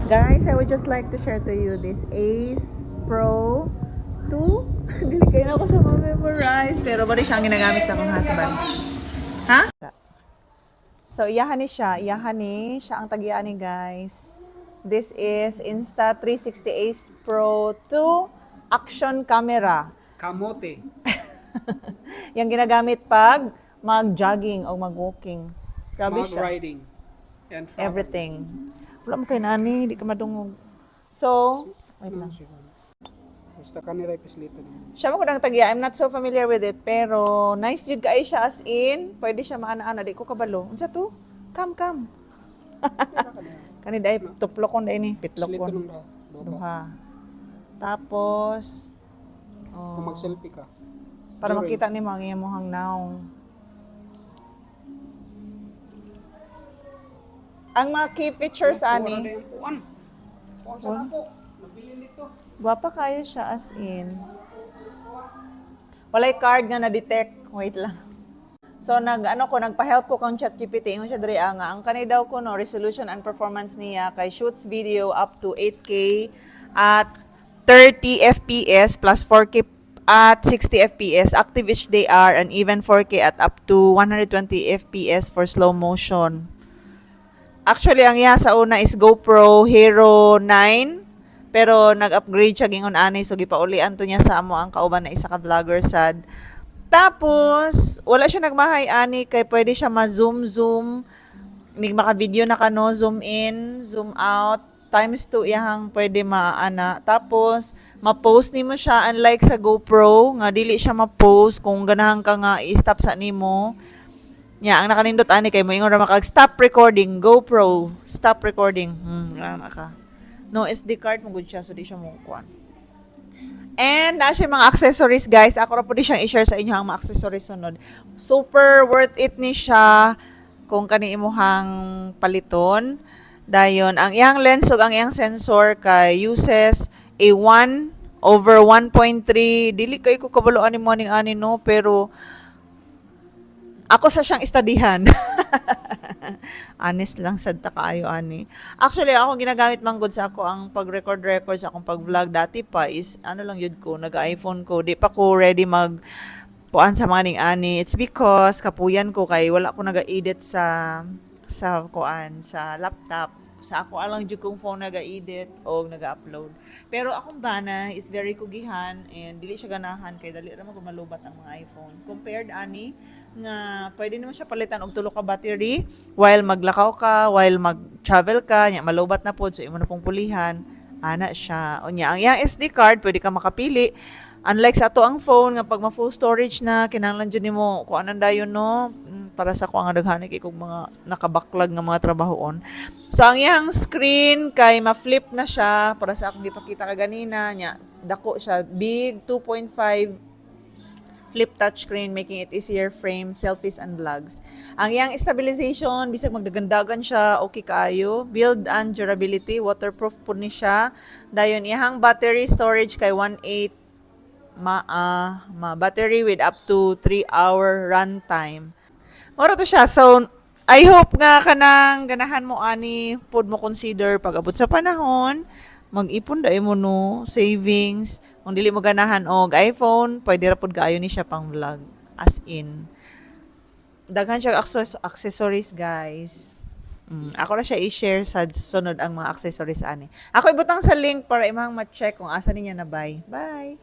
Guys, I would just like to share to you this Ace Pro 2. Dili kayo na ako siya ma-memorize. Pero bari siyang ginagamit sa akong husband. Ha? So, iyahan ni siya. Iyahan ni siya ang tagian ni guys. This is Insta360 Ace Pro 2 Action Camera. Kamote. Yung ginagamit pag mag-jogging o mag-walking. Grabe siya. Mag-riding. And travel. Everything. Wala mo kay nani, di ka madungog. So, wait lang. Basta kanira ipislito din. Siya mo ko nang tagya. I'm not so familiar with it, pero nice jud kay siya as in, pwede siya maana-ana, di ko kabalo. Unsa to? Come. Kani dai tuplokon dai ni, Slito pitlokon. nung Duha. Tapos Kung mag-selfie ka. para Zero. makita ni mga imong naong. Ang mga key features ani, Kuan sa ako. Nabili nito. gwapa kayo siya as in. Walay card nga na-detect. Wait lang. So nagpa-help ko kang ChatGPT ingon siya diri nga ang kanay daw ko no resolution and performance niya kay shoots video up to 8K at 30 FPS plus 4K at 60 FPS, active HDR and even 4K at up to 120 FPS for slow motion. Actually, ang iya sa una is GoPro Hero 9. Pero nag-upgrade siya gingon ani so gipaulian to niya sa amo ang kauban na isa ka vlogger sad. Tapos wala siya nagmahay ani kay pwede siya ma-zoom. Nig maka-video na kano, zoom in, zoom out, times 2 iyang pwede maana. Tapos ma-post nimo siya unlike sa GoPro nga dili siya ma-post kung ganahan ka nga i-stop sa nimo. Nya, ang nakanindot ani kay mo ingon ra makag stop recording, GoPro, stop recording. Ka. No SD card mo gud siya so di siya mo kuan. And na siya mga accessories guys, ako ra pud siyang i-share sa inyo ang mga accessories sunod. Super worth it ni siya kung kani imuhang paliton. Dayon ang iyang lens ug ang iyang sensor kay uses a 1/1.3. Dili kay ko kabaloan ni morning ani no, pero ako sa siyang istadihan. Honest lang sad ta kaayo ani. Actually ako ginagamit man gud sa ako ang pag-record sa akong pag-vlog dati pa is ano lang yun ko, nag-iPhone ko. Di pa ko ready mag puan sa mga ning ani. It's because kapuyan ko kay wala ko naga-edit sa kuan sa laptop. Sa ako alang jud kong phone naga-edit o naga-upload. Pero akong bana is very kugihan and dili siya ganahan kay dali ra mo malubat ang mga iPhone. Compared ani nga pwede naman siya palitan og tulo ka battery while maglakaw ka, while mag-travel ka, nya malubat na pod so imo na pong pulihan. Ana siya. Unya ang iyang SD card pwede ka makapili. Unlike sa ato ang phone nga pag ma-full storage na kinahanglan jud nimo kung anong dayon no para sa ko ang daghanig ikog mga nakabaklag nga mga trabahoon. So ang iyang screen kay ma-flip na siya para sa akong gipakita ka ganina nya dako siya big 2.5 flip touchscreen making it easier frame selfies and vlogs. Ang iyang stabilization bisag magdagandagan siya okay kaayo. Build and durability waterproof pud ni siya. Dayon iyang battery storage kay 1.8 battery with up to 3-hour runtime. Mora to siya. So, I hope nga kanang ganahan mo ani pod mo consider pag abot sa panahon, mag-ipon dai mo no, savings. Kung dili mo ganahan og iPhone, pwede ra pod kaayo ni siya pang vlog. As in. Daghan siya accessories, guys. Ako na siya i-share sa sunod ang mga accessories ani. Ako ibutang sa link para imong ma-check kung asa niya na buy. Bye.